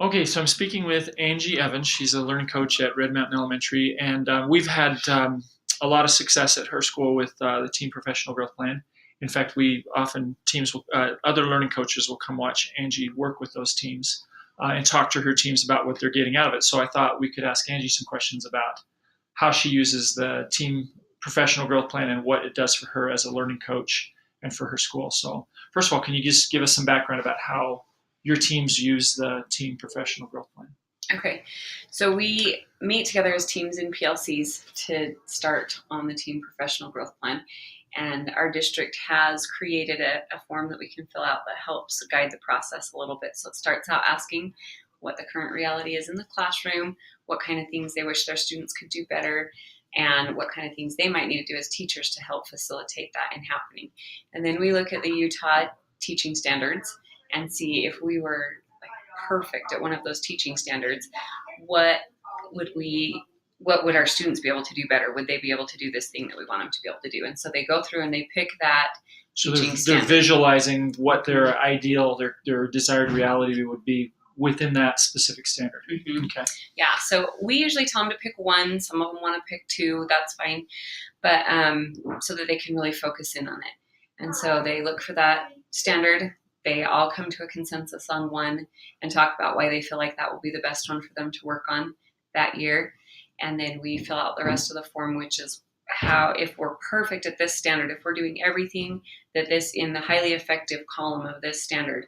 Okay, so I'm speaking with Angie Evans. She's a learning coach at Red Mountain Elementary, and we've had a lot of success at her school with the Team Professional Growth Plan. In fact, we often other learning coaches will come watch Angie work with those teams and talk to her teams about what they're getting out of it. So I thought we could ask Angie some questions about how she uses the Team Professional Growth Plan and what it does for her as a learning coach and for her school. So first of all, can you just give us some background about how your teams use the Team Professional Growth Plan? Okay, so we meet together as teams in PLCs to start on the Team Professional Growth Plan. And our district has created a form that we can fill out that helps guide the process a little bit. So it starts out asking what the current reality is in the classroom, what kind of things they wish their students could do better, and what kind of things they might need to do as teachers to help facilitate that in happening. And then we look at the Utah teaching standards and see if we were like perfect at one of those teaching standards, what would our students be able to do better? Would they be able to do this thing that we want them to be able to do? And so they go through and they pick that teaching So they're standard. visualizing what their ideal, their desired reality would be within that specific standard. Mm-hmm. Okay. Yeah, so we usually tell them to pick one. Some of them want to pick two. That's fine. But so that they can really focus in on it. And so they look for that standard. They all come to a consensus on one and talk about why they feel like that will be the best one for them to work on that year. And then we fill out the rest of the form, which is how, if we're perfect at this standard, if we're doing everything that this in the highly effective column of this standard,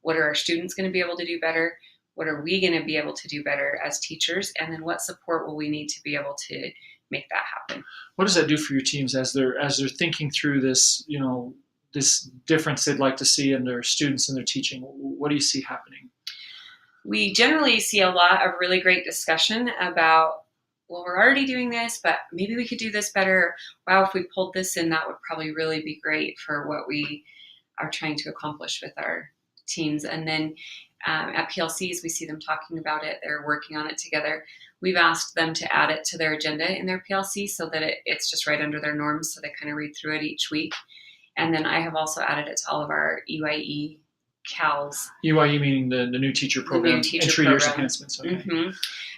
what are our students going to be able to do better? What are we going to be able to do better as teachers? And then what support will we need to be able to make that happen? What does that do for your teams as they're thinking through this, this difference they'd like to see in their students and their teaching? What do you see happening? We generally see a lot of really great discussion about, well, we're already doing this, but maybe we could do this better. Wow, if we pulled this in, that would probably really be great for what we are trying to accomplish with our teams. And then at PLCs, we see them talking about it. They're working on it together. We've asked them to add it to their agenda in their PLC so that it's just right under their norms, so they kind of read through it each week. And then I have also added it to all of our EYE CALs. EYE meaning the new teacher program, entry years enhancements. Okay. Mm-hmm.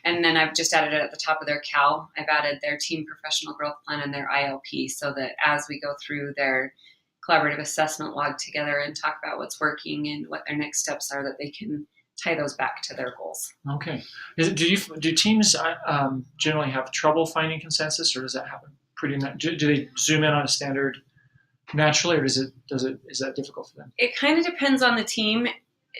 And then I've just added it at the top of their CAL. I've added their Team Professional Growth Plan and their ILP so that as we go through their collaborative assessment log together and talk about what's working and what their next steps are, that they can tie those back to their goals. Okay. Do teams generally have trouble finding consensus, or does that happen pretty? Do they zoom in on a standard naturally, or is that difficult for them? It kind of depends on the team.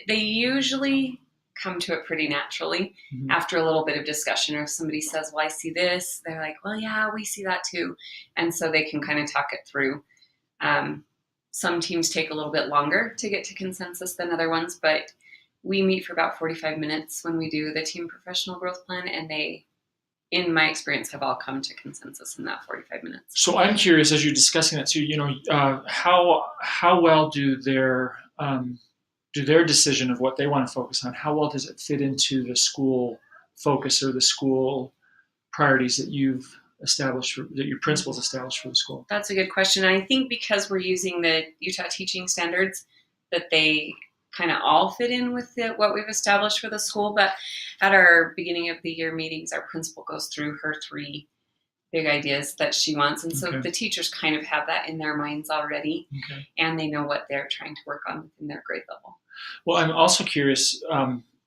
They usually come to it pretty naturally after a little bit of discussion, or if somebody says, well, I see this, they're like, well, yeah, we see that too. And so they can kind of talk it through. Some teams take a little bit longer to get to consensus than other ones, but we meet for about 45 minutes when we do the Team Professional Growth Plan, and they, in my experience, have all come to consensus in that 45 minutes. So I'm curious, as you're discussing that too, how well do their decision of what they want to focus on, how well does it fit into the school focus or the school priorities that you've established, that your principals established for the school? That's a good question. I think because we're using the Utah teaching standards, that they kind of all fit in with what we've established for the school. But at our beginning of the year meetings, our principal goes through her 3 big ideas that she wants. And so the teachers kind of have that in their minds already, and they know what they're trying to work on within their grade level. Well, I'm also curious,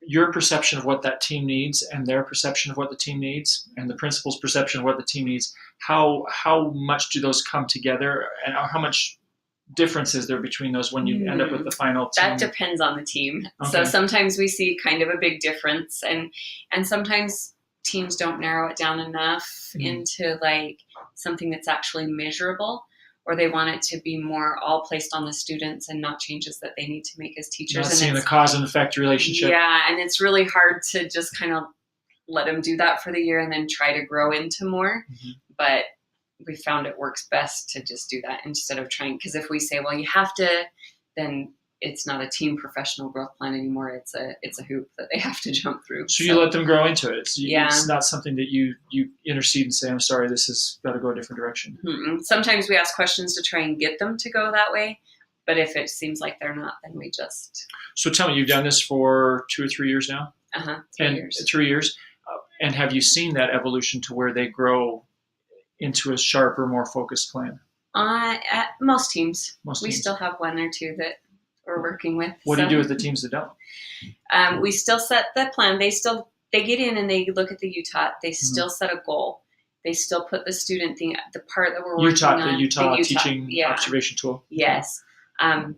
your perception of what that team needs and their perception of what the team needs and the principal's perception of what the team needs, how much do those come together, and how much difference is there between those when you end up with the final team? That depends on the team. So sometimes we see kind of a big difference, and sometimes teams don't narrow it down enough into like something that's actually measurable, or they want it to be more all placed on the students and not changes that they need to make as teachers. Not seeing the cause and effect relationship. Yeah, and it's really hard to just kind of let them do that for the year and then try to grow into more. But we found it works best to just do that instead of trying, because if we say, well, you have to, then it's not a Team Professional Growth Plan anymore. It's a hoop that they have to jump through. So you let them grow into it. It's not something that you intercede and say, I'm sorry, this has got to go a different direction. Sometimes we ask questions to try and get them to go that way. But if it seems like they're not, then we just... So tell me, you've done this for 2 or 3 years now? 3 and years. 3 years. And have you seen that evolution to where they grow into a sharper, more focused plan? At most teams, Most we teams. still have one or two that we're working with. What do you do with the teams that don't? We still set the plan. They get in and they look at the UTOT. They still set a goal. They still put the student thing, the part that we're working on. The Utah teaching observation tool. Yes.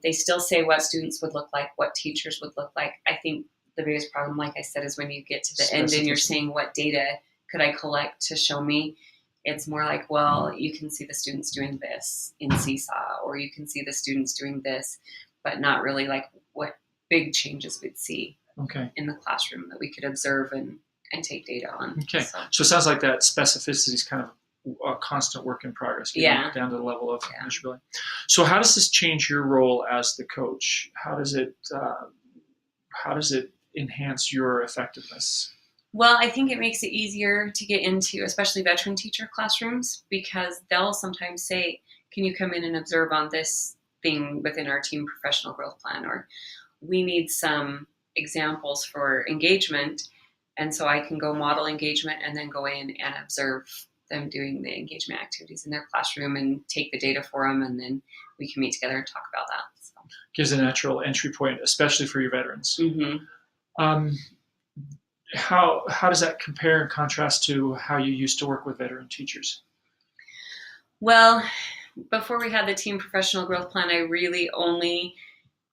They still say what students would look like, what teachers would look like. I think the biggest problem, like I said, is when you get to the end and you're saying, what data could I collect to show me? It's more like, well, you can see the students doing this in Seesaw, or you can see the students doing this, but not really like what big changes we'd see in the classroom that we could observe and take data on. Okay. So it sounds like that specificity is kind of a constant work in progress, getting down to the level of measurability. So how does this change your role as the coach? How does it enhance your effectiveness? Well, I think it makes it easier to get into, especially veteran teacher classrooms, because they'll sometimes say, can you come in and observe on this thing within our team professional growth plan? Or we need some examples for engagement. And so I can go model engagement and then go in and observe them doing the engagement activities in their classroom and take the data for them. And then we can meet together and talk about that. So. Gives a natural entry point, especially for your veterans. How does that compare and contrast to how you used to work with veteran teachers? Well, before we had the team professional growth plan, I really only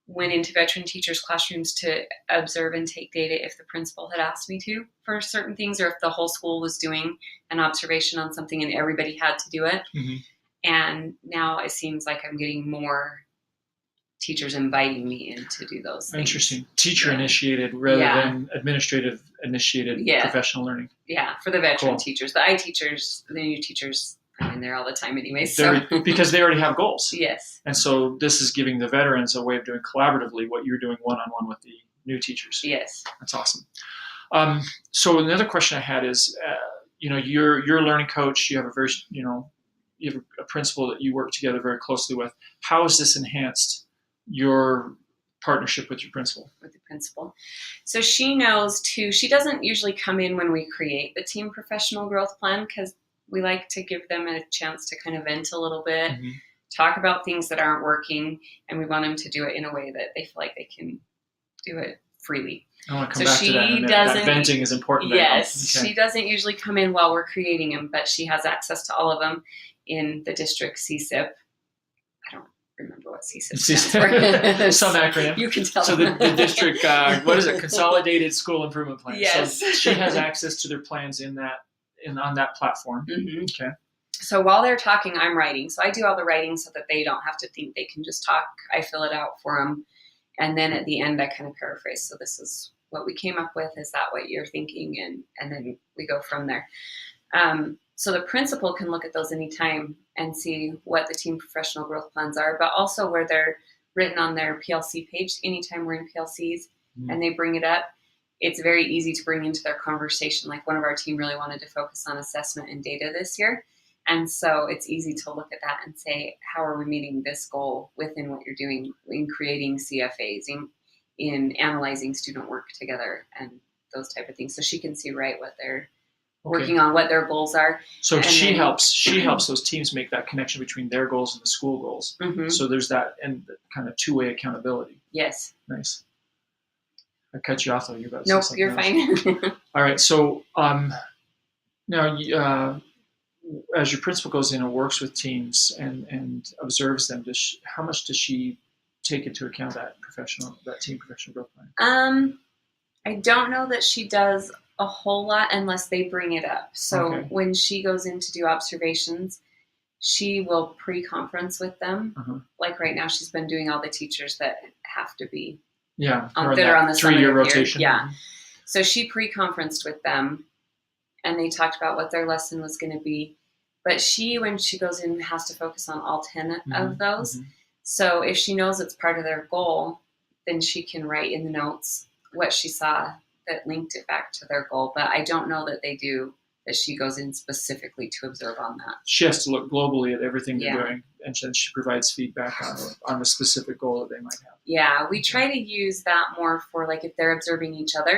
went into veteran teachers' classrooms to observe and take data if the principal had asked me to for certain things, or if the whole school was doing an observation on something and everybody had to do it. And now it seems like I'm getting more teachers inviting me in to do those things. Interesting. Teacher initiated rather than administrative initiated professional learning. Yeah, for the veteran teachers. The teachers, the new teachers, I'm in there all the time anyway. Because they already have goals. Yes. And so this is giving the veterans a way of doing collaboratively what you're doing one-on-one with the new teachers. Yes. That's awesome. So another question I had is, you're a learning coach. You have you have a principal that you work together very closely with. How has this enhanced your partnership with your principal? With the principal. So she knows too, she doesn't usually come in when we create the team professional growth plan, because we like to give them a chance to kind of vent a little bit, talk about things that aren't working, and we want them to do it in a way that they feel like they can do it freely. I want to come back to that in a minute. That venting is important. Yes, she doesn't usually come in while we're creating them, but she has access to all of them in the district CSIP. I don't remember what CSIP stands for. Some acronym. You can tell. So the district, what is it? Consolidated School Improvement Plan. Yes. So she has access to their plans on that platform. Okay. So while they're talking, I'm writing. So I do all the writing so that they don't have to think, they can just talk. I fill it out for them. And then at the end, I kind of paraphrase. So this is what we came up with. Is that what you're thinking? And then we go from there. So the principal can look at those anytime and see what the team professional growth plans are, but also where they're written on their PLC page. Anytime we're in PLCs and they bring it up, it's very easy to bring into their conversation. Like one of our team really wanted to focus on assessment and data this year. And so it's easy to look at that and say, how are we meeting this goal within what you're doing in creating CFAs, in analyzing student work together and those type of things. So she can see what they're working on, what their goals are. So she helps those teams make that connection between their goals and the school goals. So there's that and kind of two-way accountability. Yes. Nice. I cut you off though. You're about to nope, say you're fine. All right. So now as your principal goes in and works with teams and observes them, how much does she take into account that team professional growth plan? I don't know that she does a whole lot unless they bring it up. So when she goes in to do observations, she will pre-conference with them. Like right now, she's been doing all the teachers that have to be that are on the 3-year rotation. Yeah. So she pre-conferenced with them and they talked about what their lesson was going to be. But when she goes in, has to focus on all 10 of those. So if she knows it's part of their goal, then she can write in the notes what she saw that linked it back to their goal. But I don't know that that she goes in specifically to observe on that. She has to look globally at everything they're doing, and then she provides feedback on the specific goal that they might have. Yeah, we try to use that more for like if they're observing each other.